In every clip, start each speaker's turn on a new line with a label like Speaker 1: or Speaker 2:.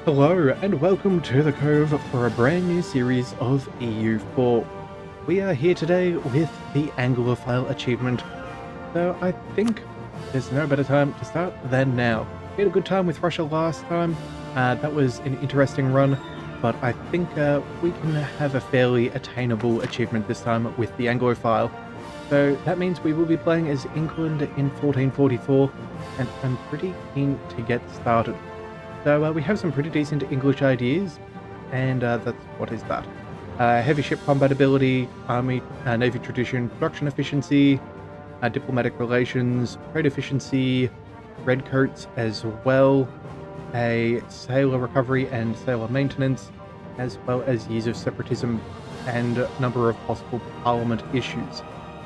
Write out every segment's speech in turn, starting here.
Speaker 1: Hello and welcome to the Cove for a brand new series of EU4. We are here today with the Anglophile achievement, so I think there's no better time to start than now. We had a good time with Russia last time, that was an interesting run, but I think we can have a fairly attainable achievement this time with the Anglophile. So that means we will be playing as England in 1444, and I'm pretty keen to get started. So we have some pretty decent English ideas, and that's what is that? Heavy ship combat ability, army, navy tradition, production efficiency, diplomatic relations, trade efficiency, redcoats as well, a sailor recovery and sailor maintenance, as well as years of separatism and number of possible parliament issues.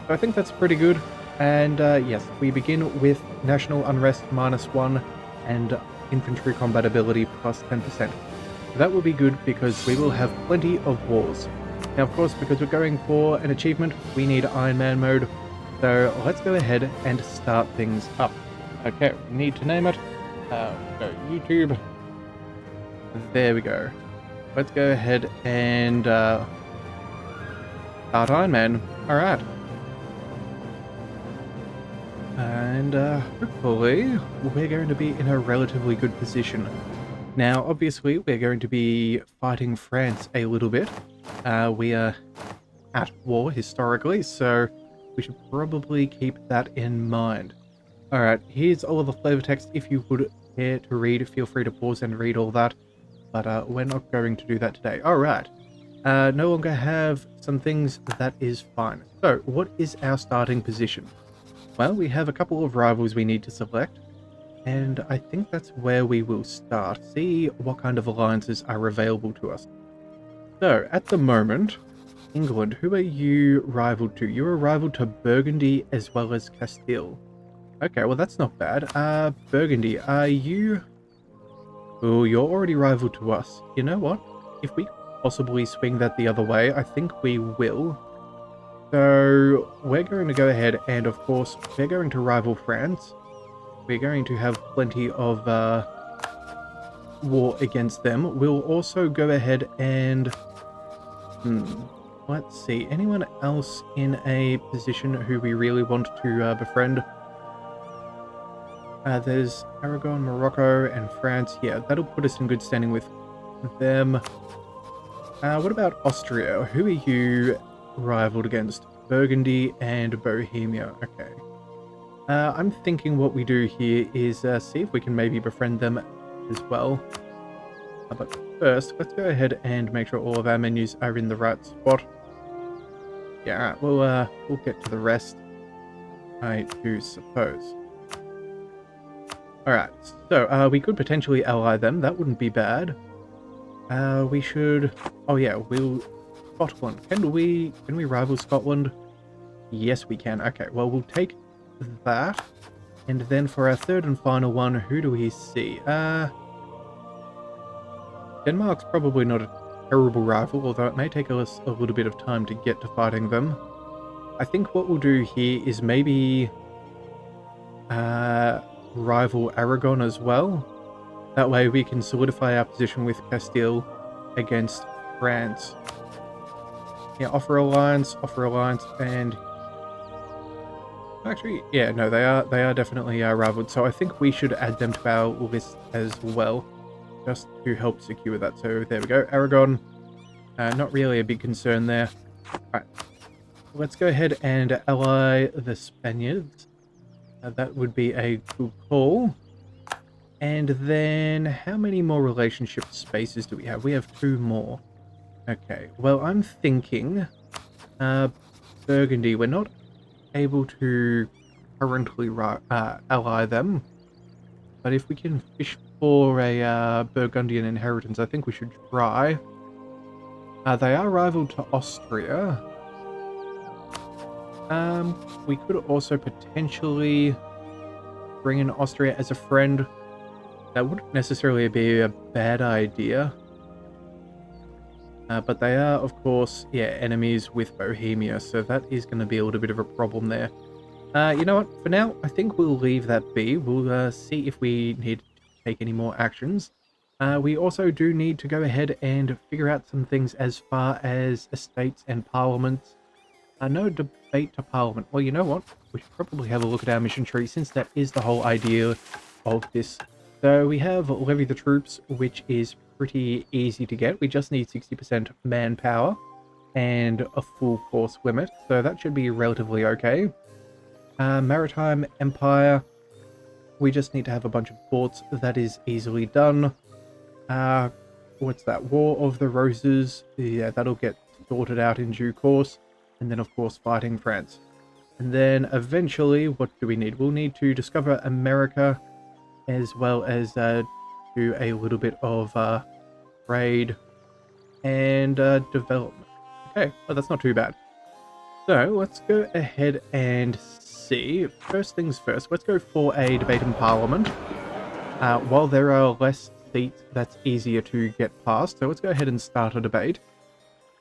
Speaker 1: So I think that's pretty good. And yes, we begin with national unrest -1 and infantry combat ability plus 10%. So that will be good because we will have plenty of wars. Now, of course, because we're going for an achievement, we need Ironman mode. So let's go ahead and start things up. Okay, we need to name it. Go YouTube. There we go. Let's go ahead and start Ironman. All right. And hopefully we're going to be in a relatively good position. Now, obviously, we're going to be fighting France a little bit. We are at war historically, so we should probably keep that in mind. Alright, here's all of the flavor text. If you would care to read, feel free to pause and read all that. But we're not going to do that today. Alright, no longer have some things. That is fine. So, what is our starting position? Well, we have a couple of rivals we need to select, and I think that's where we will start. See what kind of alliances are available to us. So, at the moment, England, who are you rivaled to? You're rivaled to Burgundy as well as Castile. Okay, well that's not bad. Burgundy, are you... Oh, you're already rivaled to us. You know what? If we possibly swing that the other way, I think we will. So, we're going to go ahead and, of course, we're going to rival France. We're going to have plenty of war against them. We'll also go ahead and... let's see. Anyone else in a position who we really want to befriend? There's Aragon, Morocco, and France. Yeah, that'll put us in good standing with them. What about Austria? Who are you rivaled against? Burgundy and Bohemia. Okay. I'm thinking what we do here is see if we can maybe befriend them as well. But first, let's go ahead and make sure all of our menus are in the right spot. Yeah, alright, we'll get to the rest, I do suppose. Alright, so we could potentially ally them. That wouldn't be bad. We should... Oh yeah, we'll... Scotland. Can we rival Scotland? Yes, we can. Okay, well, we'll take that. And then for our third and final one, who do we see? Denmark's probably not a terrible rival, although it may take us a little bit of time to get to fighting them. I think what we'll do here is maybe rival Aragon as well. That way we can solidify our position with Castile against France. Yeah, offer alliance, and actually, yeah, no, they are definitely rivaled. So I think we should add them to our list as well, just to help secure that. So there we go, Aragon. Not really a big concern there. All right, let's go ahead and ally the Spaniards. That would be a good call. And then, how many more relationship spaces do we have? We have 2 more. Okay, well, I'm thinking Burgundy. We're not able to currently ally them, but if we can fish for a Burgundian inheritance, I think we should try. They are rival to Austria. We could also potentially bring in Austria as a friend. That wouldn't necessarily be a bad idea. But they are, of course, yeah, enemies with Bohemia, so that is going to be a little bit of a problem there. You know what? For now, I think we'll leave that be. We'll see if we need to take any more actions. We also do need to go ahead and figure out some things as far as estates and parliaments. No debate to parliament. Well, you know what? We should probably have a look at our mission tree, since that is the whole idea of this. So we have levy the troops, which is pretty easy to get. We just need 60% manpower and a full force limit, so that should be relatively okay. Maritime Empire, we just need to have a bunch of ports. That is easily done. What's that? War of the Roses. Yeah, that'll get sorted out in due course. And then, of course, fighting France. And then, eventually, what do we need? We'll need to discover America, as well as do a little bit of trade and development. Okay, well, that's not too bad. So, let's go ahead and see. First things first, let's go for a debate in Parliament. While there are less seats, that's easier to get past. So let's go ahead and start a debate.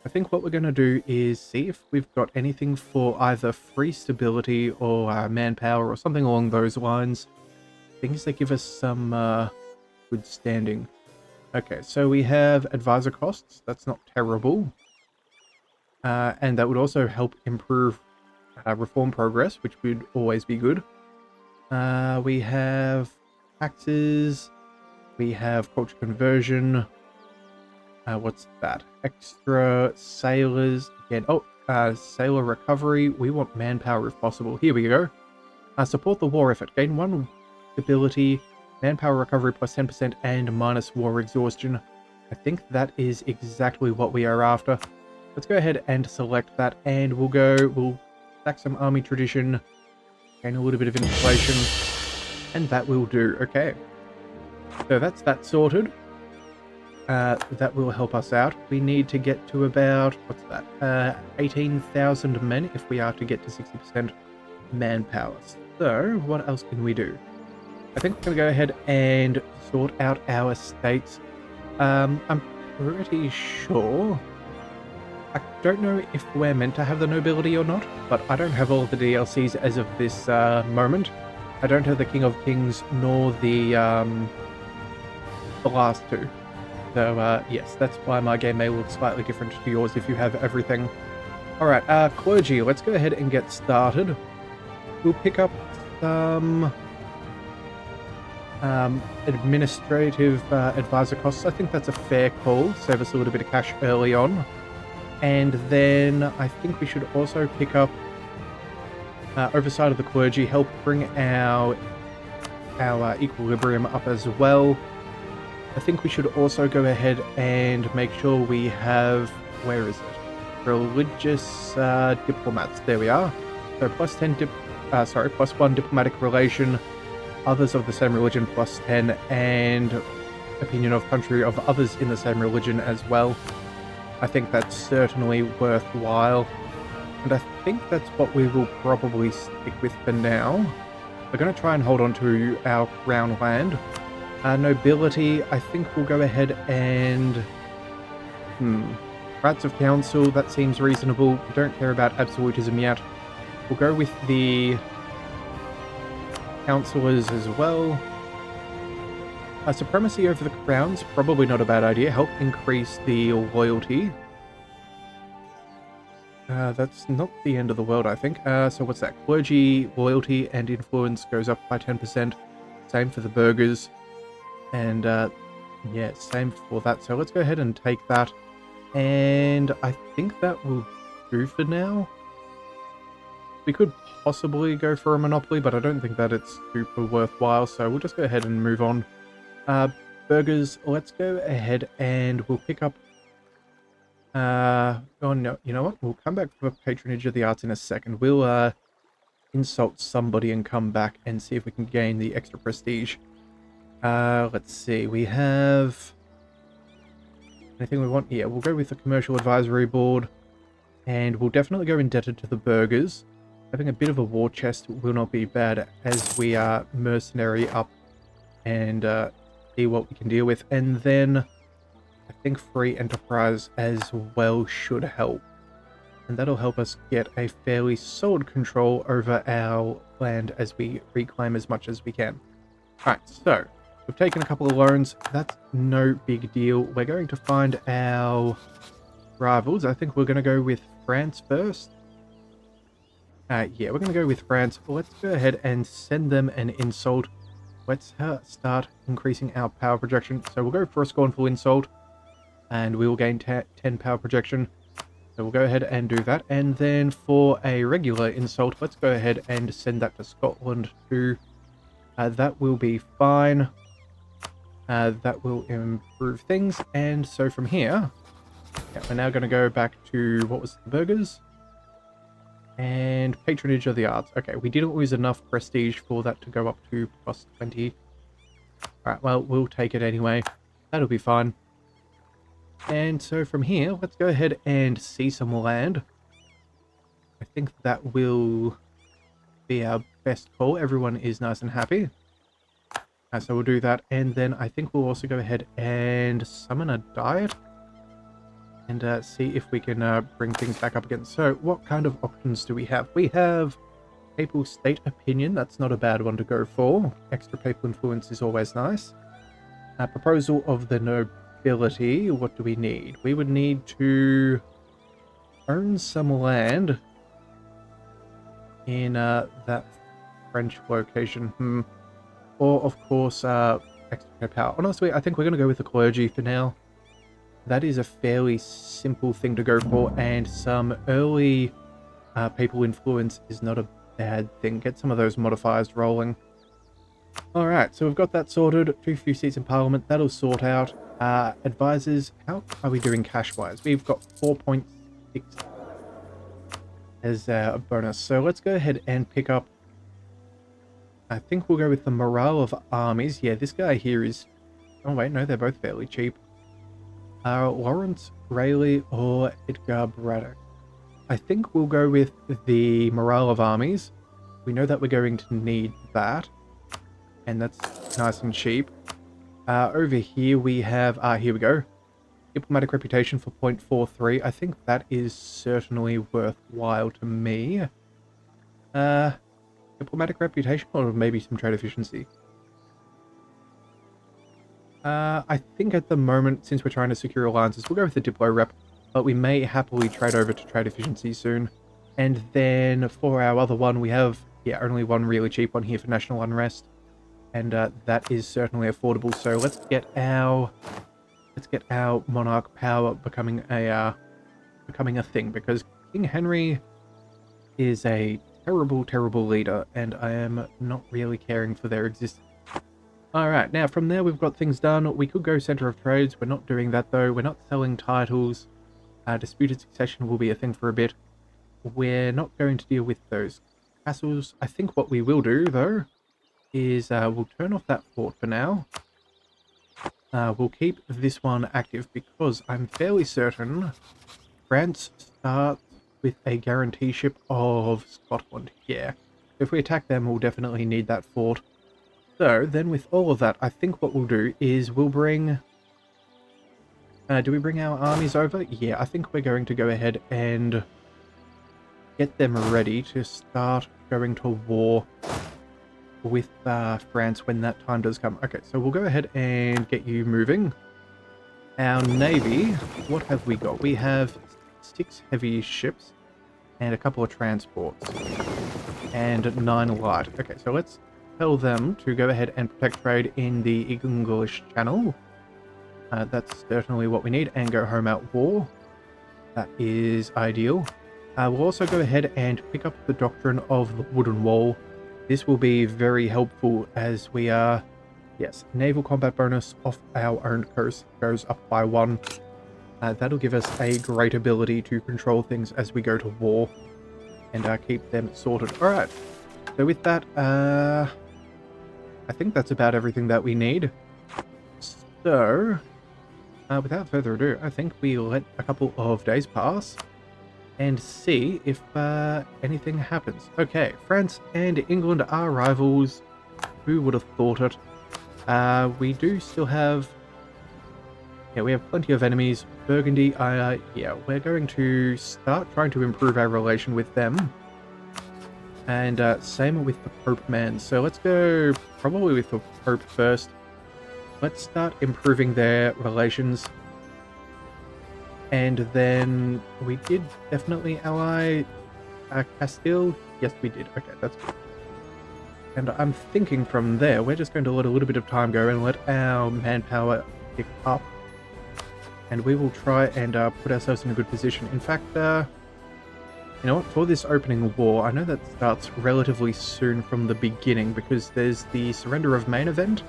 Speaker 1: I think what we're going to do is see if we've got anything for either free stability or manpower or something along those lines. Things that give us some good standing. Okay, so we have advisor costs. That's not terrible. And that would also help improve reform progress, which would always be good. We have taxes. We have culture conversion. What's that? Extra sailors. Again, sailor recovery. We want manpower if possible. Here we go. Support the war effort. Gain 1 stability, manpower recovery plus 10%, and minus war exhaustion. I think that is exactly what we are after. Let's go ahead and select that, and we'll stack some army tradition, gain a little bit of inflation, and that will do. Okay. So that's that sorted. That will help us out. We need to get to about, what's that, 18,000 men if we are to get to 60% manpower. So, what else can we do? I think we're going to go ahead and sort out our states. I'm pretty sure. I don't know if we're meant to have the nobility or not, but I don't have all of the DLCs as of this moment. I don't have the King of Kings nor the last two. So, yes, that's why my game may look slightly different to yours if you have everything. Alright, clergy, let's go ahead and get started. We'll pick up some administrative advisor costs. I think that's a fair call. Save us a little bit of cash early on. And then I think we should also pick up oversight of the clergy, help bring our equilibrium up as well. I think we should also go ahead and make sure we have, where is it? Religious diplomats. There we are. So plus 1 diplomatic relation, others of the same religion plus 10, and opinion of country of others in the same religion as well. I think that's certainly worthwhile, and I think that's what we will probably stick with for now. We're going to try and hold on to our crown land. Nobility, I think we'll go ahead and... Rights of council, that seems reasonable. We don't care about absolutism yet. We'll go with the councillors as well. Supremacy over the crowns, probably not a bad idea. Help increase the loyalty. That's not the end of the world, I think. So what's that? Clergy, loyalty, and influence goes up by 10%. Same for the burghers. And, yeah, same for that. So let's go ahead and take that. And I think that will do for now. We could possibly go for a monopoly, but I don't think that it's super worthwhile. So we'll just go ahead and move on. Burgers, let's go ahead and we'll pick up... oh no, you know what? We'll come back for patronage of the arts in a second. We'll insult somebody and come back and see if we can gain the extra prestige. Let's see, we have... anything we want? Yeah, we'll go with the Commercial Advisory Board. And we'll definitely go indebted to the burgers. Having a bit of a war chest will not be bad as we are mercenary up and see what we can deal with. And then I think free enterprise as well should help. And that'll help us get a fairly solid control over our land as we reclaim as much as we can. Alright, so We've taken a couple of loans. That's no big deal. We're going to find our rivals. I think we're going to go with France first. Yeah, we're going to go with France. Let's go ahead and send them an insult. Let's start increasing our power projection. So we'll go for a scornful insult, and we will gain 10 power projection. So we'll go ahead and do that. And then for a regular insult, let's go ahead and send that to Scotland too. That will be fine. That will improve things. And so from here, yeah, we're now going to go back to, what was the burgers? And patronage of the arts. Okay, we didn't lose enough prestige for that to go up to plus 20. Alright, well, we'll take it anyway. That'll be fine. And so from here, let's go ahead and see some land. I think that will be our best call. Everyone is nice and happy. So we'll do that. And then I think we'll also go ahead and summon a diet. And see if we can bring things back up again. So what kind of options do we have? We have papal state opinion. That's not a bad one to go for. Extra papal influence is always nice. Proposal of the nobility. What do we need? We would need to own some land in that French location. Or, of course, extra power. Honestly, I think we're going to go with the clergy for now. That is a fairly simple thing to go for, and some early papal influence is not a bad thing. Get some of those modifiers rolling. Alright, so we've got that sorted. 2 few seats in Parliament. That'll sort out. Advisors, how are we doing cash-wise? We've got 4.6 as a bonus. So let's go ahead and pick up... I think we'll go with the morale of armies. Yeah, this guy here is... Oh wait, no, they're both fairly cheap. Lawrence Rayleigh or Edgar Braddock. I think we'll go with the morale of armies. We know that we're going to need that. And that's nice and cheap. Over here we have... here we go. Diplomatic reputation for 0.43. I think that is certainly worthwhile to me. Diplomatic reputation or maybe some trade efficiency? I think at the moment, since we're trying to secure alliances, we'll go with the Diplo rep, but we may happily trade over to trade efficiency soon. And then for our other one, we have, yeah, only one really cheap one here for national unrest. And that is certainly affordable. So let's get our monarch power becoming a thing, because King Henry is a terrible, terrible leader, and I am not really caring for their existence. Alright, now from there we've got things done. We could go Center of Trades. We're not doing that though. We're not selling titles. Disputed succession will be a thing for a bit. We're not going to deal with those castles. I think what we will do though is we'll turn off that fort for now. We'll keep this one active because I'm fairly certain France starts with a guarantee ship of Scotland. Yeah, if we attack them, we'll definitely need that fort. So, then with all of that, I think what we'll do is we'll bring... do we bring our armies over? Yeah, I think we're going to go ahead and get them ready to start going to war with France when that time does come. Okay, so we'll go ahead and get you moving. Our navy, what have we got? We have 6 heavy ships and a couple of transports and 9 light. Okay, so let's tell them to go ahead and protect trade in the English Channel. That's certainly what we need, and go home at war. That is ideal. We'll also go ahead and pick up the doctrine of the wooden wall. This will be very helpful as we are... Yes, naval combat bonus off our own coast goes up by 1. That'll give us a great ability to control things as we go to war and keep them sorted. Alright, so with that, I think that's about everything that we need. So, without further ado, I think we let a couple of days pass and see if anything happens. Okay, France and England are rivals. Who would have thought it? We do still have... Yeah, we have plenty of enemies. Burgundy, yeah, we're going to start trying to improve our relation with them. And same with the Pope man. So let's go probably with the Pope first. let's start improving their relations. And then we did definitely ally Castile. Yes, we did. Okay, that's good. And I'm thinking from there, we're just going to let a little bit of time go and let our manpower pick up. And we will try and put ourselves in a good position. In fact, you know what? For this opening war, I know that starts relatively soon from the beginning because there's the Surrender of Main event.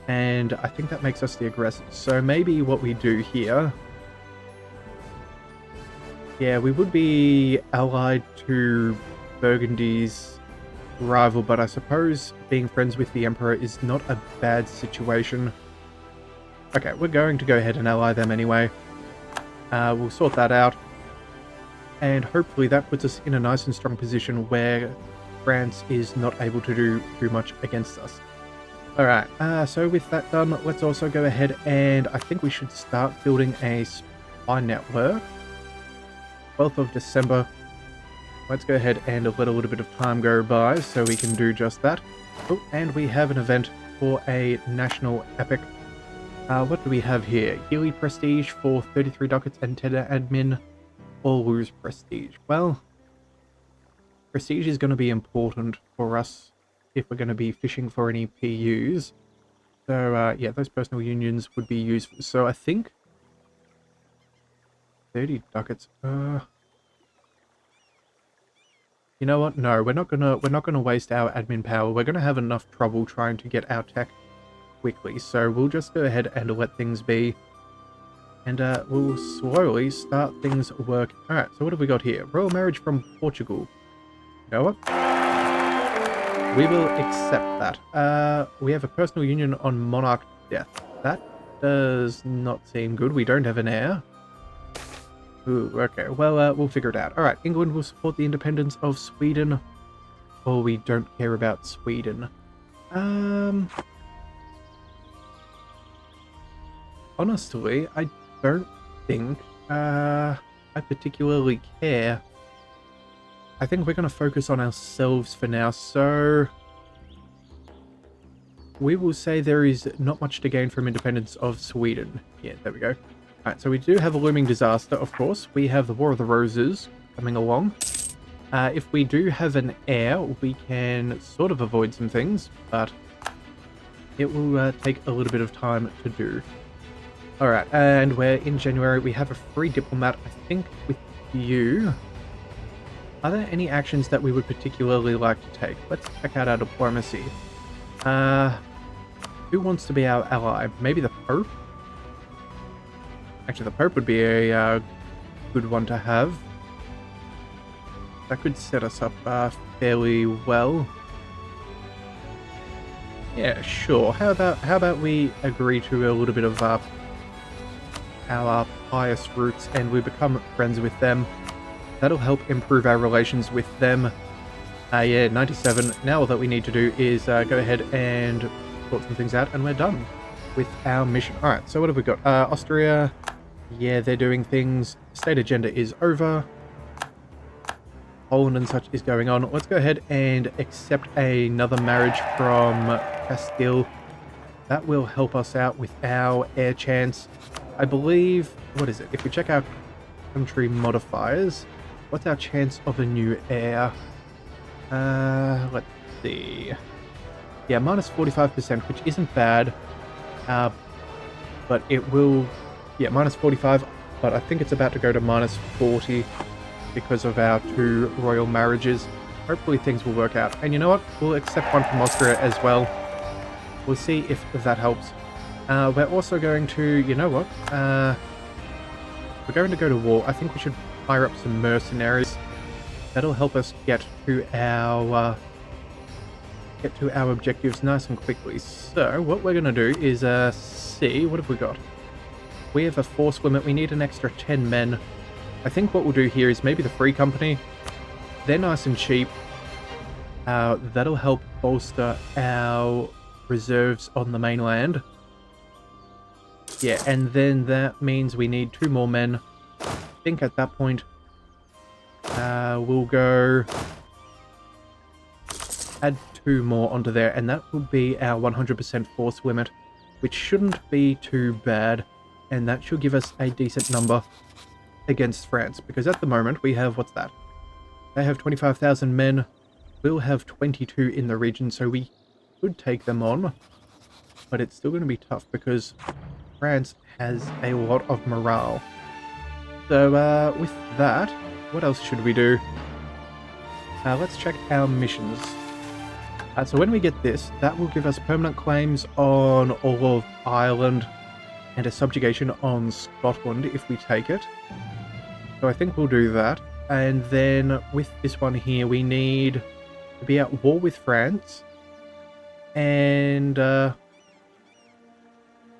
Speaker 1: And I think that makes us the aggressors. So maybe what we do here... Yeah, we would be allied to Burgundy's rival, but I suppose being friends with the Emperor is not a bad situation. Okay, we're going to go ahead and ally them anyway. We'll sort that out. And hopefully that puts us in a nice and strong position where France is not able to do too much against us. Alright, so with that done, let's also go ahead and I think we should start building a spy network. 12th of December. Let's go ahead and let a little bit of time go by so we can do just that. Oh, and we have an event for a national epic. What do we have here? Yearly prestige for 33 ducats and 10 admin, or lose prestige. Well, prestige is going to be important for us if we're going to be fishing for any PUs. So, yeah, those personal unions would be useful. So I think 30 ducats. You know what? No, we're not gonna waste our admin power. We're gonna have enough trouble trying to get our tech quickly. So we'll just go ahead and let things be, and we'll slowly start things working. All right. So what have we got here? Royal marriage from Portugal. You know what? We will accept that. We have a personal union on monarch death. That does not seem good. We don't have an heir. Ooh, okay. Well, we'll figure it out. All right. England will support the independence of Sweden. Or we don't care about Sweden. Honestly, I don't think I particularly care. I think we're going to focus on ourselves for now. So we will say there is not much to gain from independence of Sweden. Yeah, there we go. Alright, so we do have a looming disaster, of course. We have the War of the Roses coming along. If we do have an heir, we can sort of avoid some things, but it will take a little bit of time to do. Alright, and we're in January. We have a free diplomat, I think, with you. Are there any actions that we would particularly like to take? Let's check out our diplomacy. Who wants to be our ally? Maybe the Pope? Actually, the Pope would be a good one to have. That could set us up fairly well. Yeah, sure. How about we agree to a little bit of our pious roots and we become friends with them. That'll help improve our relations with them. Yeah, 97. Now all that we need to do is go ahead and sort some things out and we're done with our mission. Alright, so what have we got? Austria. Yeah, they're doing things. State agenda is over. Poland and such is going on. Let's go ahead and accept another marriage from Castile. That will help us out with our heir chance. I believe... What is it? If we check our country modifiers, what's our chance of a new heir? Let's see. Yeah, minus 45%, which isn't bad. But it will... Yeah, minus 45, but I think it's about to go to minus 40 because of our 2 royal marriages. Hopefully things will work out. And you know what? We'll accept one from Austria as well. We'll see if that helps. We're also going to... You know what? We're going to go to war. I think we should fire up some mercenaries. That'll help us get to our objectives nice and quickly. So, what we're going to do is see... What have we got? We have a force limit. We need an extra 10 men. I think what we'll do here is maybe the Free Company. They're nice and cheap. That'll help bolster our reserves on the mainland. Yeah, and then that means we need 2 more men. I think at that point, we'll go add 2 more onto there, and that will be our 100% force limit. which shouldn't be too bad, and that should give us a decent number against France, because at the moment we have, what's that? They have 25,000 men, we'll have 22 in the region, so we could take them on, but it's still going to be tough because France has a lot of morale. So with that, what else should we do? Let's check our missions. So when we get this, that will give us permanent claims on all of Ireland and a subjugation on Scotland if we take it. So I think we'll do that. And then with this one here, we need to be at war with France. And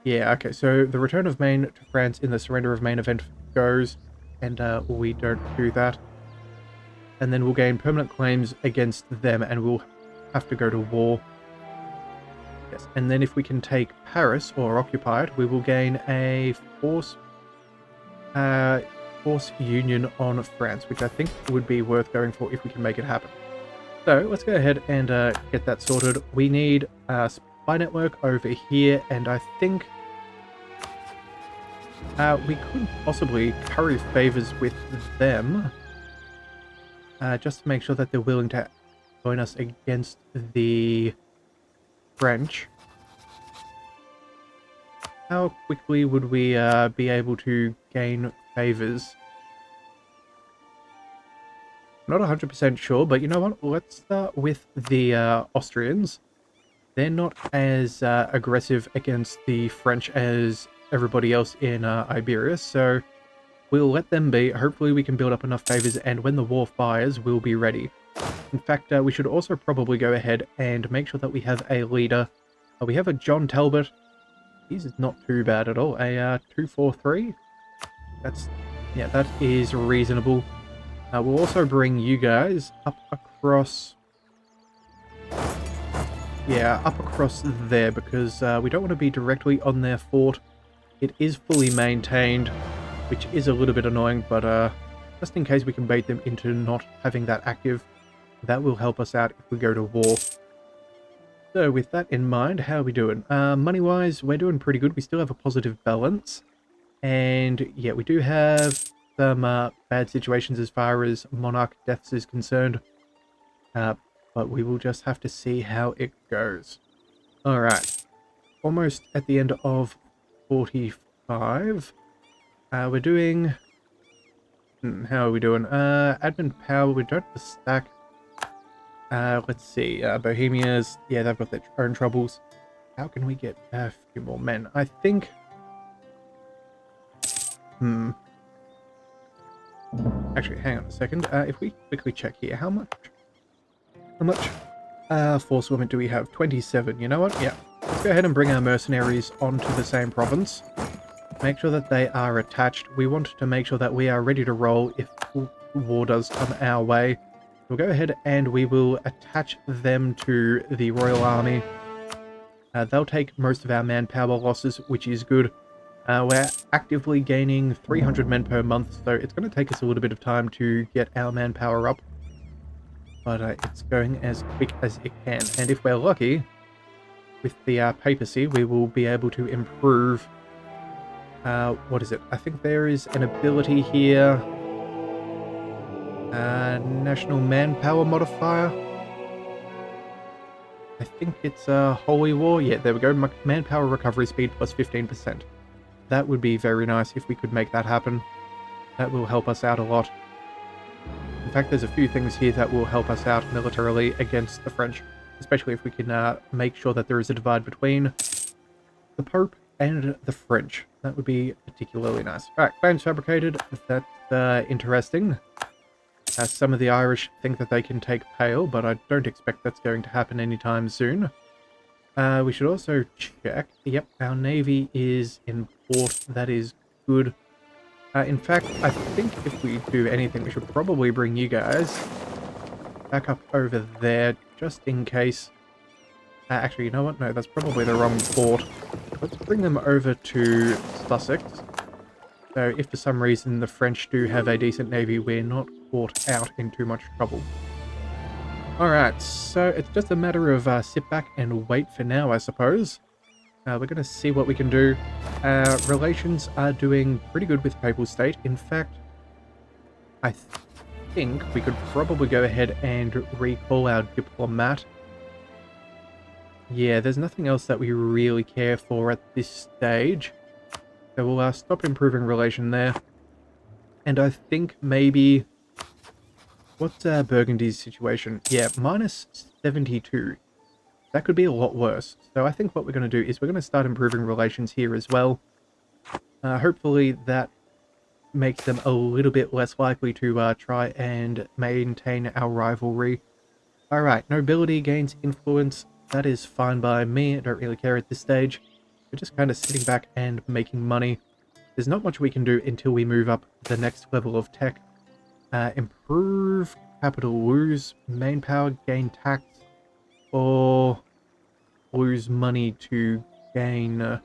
Speaker 1: yeah, okay, so the return of Maine to France in the surrender of Maine event goes, and we don't do that. And then we'll gain permanent claims against them, and we'll have to go to war. Yes, and then if we can take Paris, or occupy it, we will gain a force union on France, which I think would be worth going for if we can make it happen. So let's go ahead and get that sorted. We need a spy network over here, and I think we could possibly curry favors with them, just to make sure that they're willing to join us against the French. How quickly would we be able to gain favors? Not 100% sure, but you know what? Let's start with the Austrians. They're not as aggressive against the French as everybody else in Iberia, so we'll let them be. Hopefully we can build up enough favors, and when the war fires, we'll be ready. In fact, we should also probably go ahead and make sure that we have a leader. We have a John Talbot. He's not too bad at all. A 243. Yeah, that is reasonable. We'll also bring you guys up across... Yeah, up across there, because we don't want to be directly on their fort. It is fully maintained, which is a little bit annoying, but just in case we can bait them into not having that active, that will help us out if we go to war. So with that in mind, how are we doing? Money-wise, we're doing pretty good. We still have a positive balance. And yeah, we do have some bad situations as far as monarch deaths is concerned. But we will just have to see how it goes. Alright. Almost at the end of 45. We're doing... how are we doing? Admin power, we don't have the stack. Let's see. Bohemia's... yeah, they've got their own troubles. How can we get a few more men? I think... Actually, hang on a second. If we quickly check here, how much force women do we have? 27. You know what? Yeah. Let's go ahead and bring our mercenaries onto the same province. Make sure that they are attached. We want to make sure that we are ready to roll if war does come our way. We'll go ahead and we will attach them to the Royal Army. They'll take most of our manpower losses, which is good. We're actively gaining 300 men per month, so it's going to take us a little bit of time to get our manpower up. But it's going as quick as it can. And if we're lucky, with the papacy, we will be able to improve... what is it? I think there is an ability here. National Manpower Modifier. I think it's Holy War. Yeah, there we go. Manpower recovery speed plus 15%. That would be very nice if we could make that happen. That will help us out a lot. In fact, there's a few things here that will help us out militarily against the French, especially if we can make sure that there is a divide between the Pope and the French. That would be particularly nice. Alright, claims fabricated. That's interesting. Some of the Irish think that they can take Pale, but I don't expect that's going to happen anytime soon. We should also check. Yep, our navy is in port. That is good. In fact, I think if we do anything, we should probably bring you guys back up over there, just in case. Actually, you know what? No, that's probably the wrong port. Let's bring them over to Sussex. So if for some reason the French do have a decent navy, we're not caught out in too much trouble. Alright, so it's just a matter of sit back and wait for now, I suppose. We're going to see what we can do. Relations are doing pretty good with Papal State. In fact, I think we could probably go ahead and recall our diplomat. Yeah, there's nothing else that we really care for at this stage. So we'll stop improving relation there. And I think maybe... What's Burgundy's situation? Yeah, minus 72. That could be a lot worse. So I think what we're going to do is we're going to start improving relations here as well. Hopefully that makes them a little bit less likely to try and maintain our rivalry. Alright, nobility gains influence. That is fine by me. I don't really care at this stage. We're just kind of sitting back and making money. There's not much we can do until we move up the next level of tech. Improve capital, lose main power, gain tax, or lose money to gain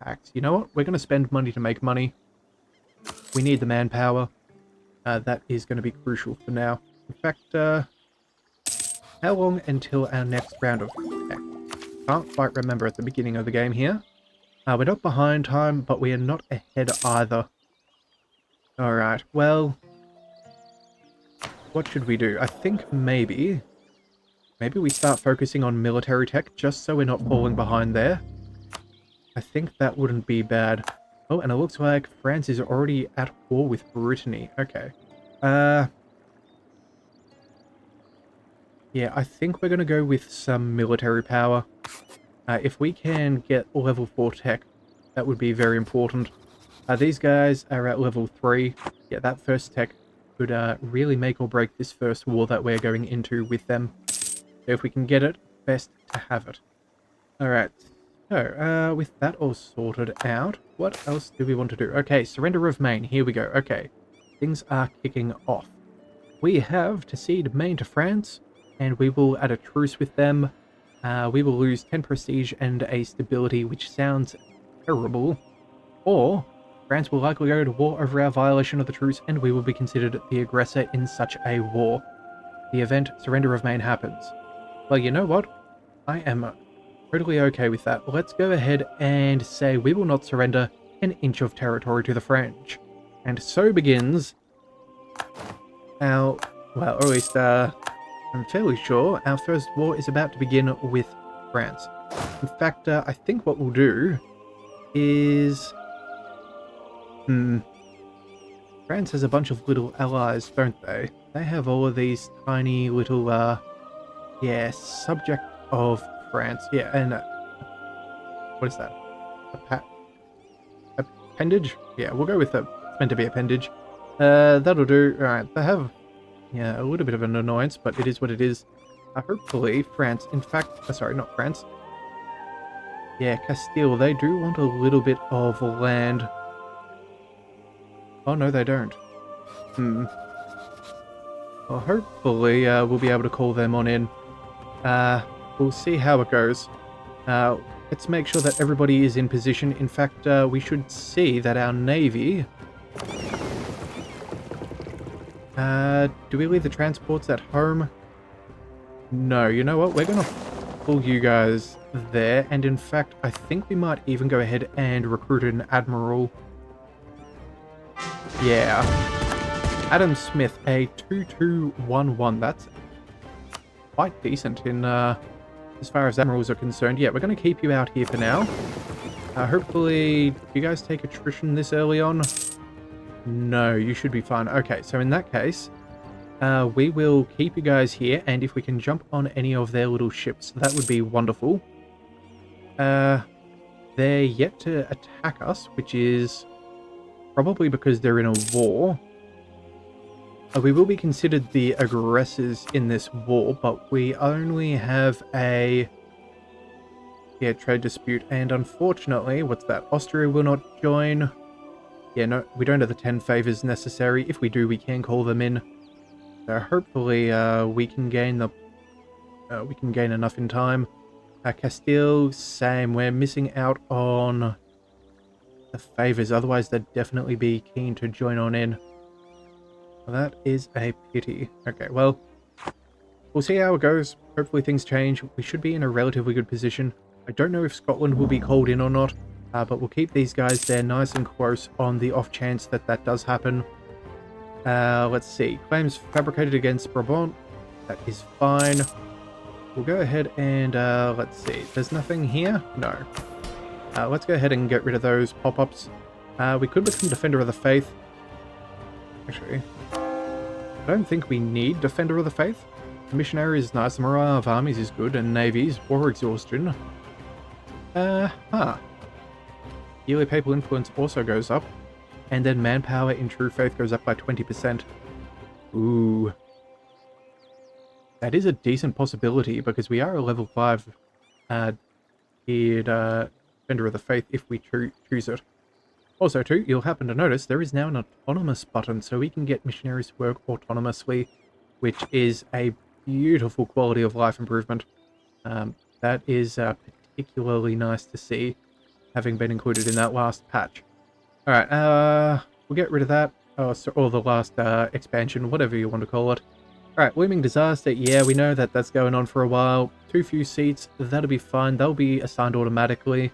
Speaker 1: tax. You know what? We're going to spend money to make money. We need the manpower. That is going to be crucial for now. In fact, how long until our next round of tech? Can't quite remember at the beginning of the game here. We're not behind time, but we are not ahead either. Alright, well... What should we do? I think maybe we start focusing on military tech, just so we're not falling behind there. I think that wouldn't be bad. Oh, and it looks like France is already at war with Brittany. Okay. Yeah, I think we're going to go with some military power. If we can get level 4 tech, that would be very important. These guys are at level 3. Yeah, that first tech could really make or break this first war that we're going into with them. So if we can get it, best to have it. Alright, so with that all sorted out, what else do we want to do? Okay, surrender of Maine, here we go. Okay, things are kicking off. We have to cede Maine to France, and we will add a truce with them. We will lose 10 prestige and a stability, which sounds terrible. Or France will likely go to war over our violation of the truce, and we will be considered the aggressor in such a war. The event, surrender of Maine, happens. Well, you know what? I am totally okay with that. Let's go ahead and say we will not surrender an inch of territory to the French. And so begins our, well, or at least I'm fairly sure our first war is about to begin with France. In fact, I think what we'll do is... France has a bunch of little allies, don't they? They have all of these tiny little, yeah, subject of France. Yeah, and, what is that? Appendage? Yeah, we'll go with it. It's meant to be appendage. That'll do. Alright, they have, yeah, a little bit of an annoyance, but it is what it is. Hopefully France, in fact, sorry, not France. Yeah, Castile, they do want a little bit of land. Oh, no, they don't. Well, hopefully, we'll be able to call them on in. We'll see how it goes. Let's make sure that everybody is in position. In fact, we should see that our navy... do we leave the transports at home? No, you know what? We're gonna pull you guys there. And in fact, I think we might even go ahead and recruit an admiral. Yeah. Adam Smith, a 2211. That's quite decent in, as far as admirals are concerned. Yeah, we're going to keep you out here for now. Hopefully, do you guys take attrition this early on? No, you should be fine. Okay, so in that case, we will keep you guys here, and if we can jump on any of their little ships, that would be wonderful. They're yet to attack us, which is probably because they're in a war. We will be considered the aggressors in this war, but we only have a trade dispute, and unfortunately, what's that? Austria will not join. Yeah, no, we don't have the 10 favors necessary. If we do, we can call them in. So hopefully, we can gain enough in time. Castile, same. We're missing out on the favors. Otherwise, they'd definitely be keen to join on in. Well, that is a pity. Okay, well, we'll see how it goes. Hopefully things change. We should be in a relatively good position. I don't know if Scotland will be called in or not, but we'll keep these guys there nice and close on the off chance that that does happen. Let's see. Claims fabricated against Brabant. That is fine. We'll go ahead and, let's see. There's nothing here? No. Let's go ahead and get rid of those pop-ups. We could become Defender of the Faith. Actually, I don't think we need Defender of the Faith. The missionary is nice, the morale of armies is good, and navies, war exhaustion. Yearly papal influence also goes up. And then manpower in True Faith goes up by 20%. Ooh. That is a decent possibility, because we are a level 5 tiered Defender of the Faith if we choose it. Also, too, you'll happen to notice there is now an autonomous button, so we can get missionaries to work autonomously, which is a beautiful quality of life improvement. That is particularly nice to see, having been included in that last patch. Alright, we'll get rid of that, or the last expansion, whatever you want to call it. Alright, looming disaster, yeah, we know that that's going on for a while. Too few seats, that'll be fine, they'll be assigned automatically.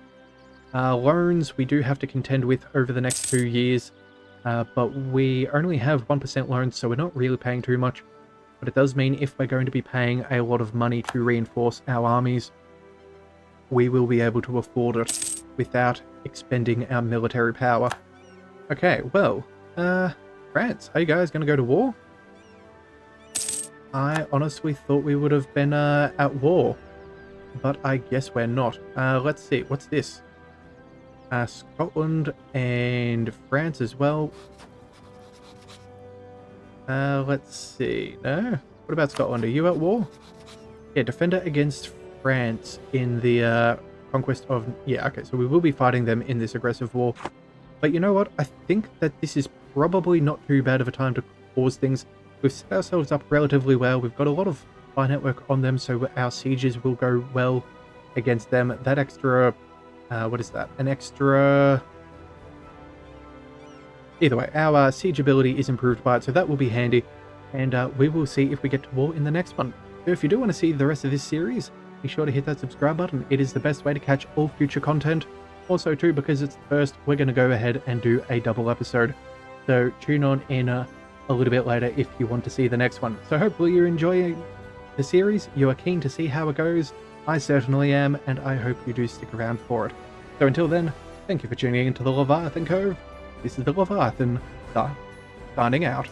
Speaker 1: Loans we do have to contend with over the next 2 years, but we only have 1% loans, so we're not really paying too much. But it does mean if we're going to be paying a lot of money to reinforce our armies, we will be able to afford it without expending our military power. Okay, well, France, are you guys going to go to war? I honestly thought we would have been at war, but I guess we're not. Let's see, what's this? Scotland and France as well. Let's see. No? What about Scotland? Are you at war? Yeah, defender against France in the conquest of... Yeah, okay, so we will be fighting them in this aggressive war. But you know what? I think that this is probably not too bad of a time to pause things. We've set ourselves up relatively well. We've got a lot of fire network on them, so our sieges will go well against them. That extra... what is that? An extra... Either way, our siege ability is improved by it, so that will be handy. And we will see if we get to war in the next one. So if you do want to see the rest of this series, be sure to hit that subscribe button. It is the best way to catch all future content. Also too, because it's the first, we're going to go ahead and do a double episode. So tune on in a little bit later if you want to see the next one. So hopefully you're enjoying the series, you are keen to see how it goes. I certainly am, and I hope you do stick around for it. So until then, thank you for tuning in to the Leviathan Cove. This is the Leviathan, signing out.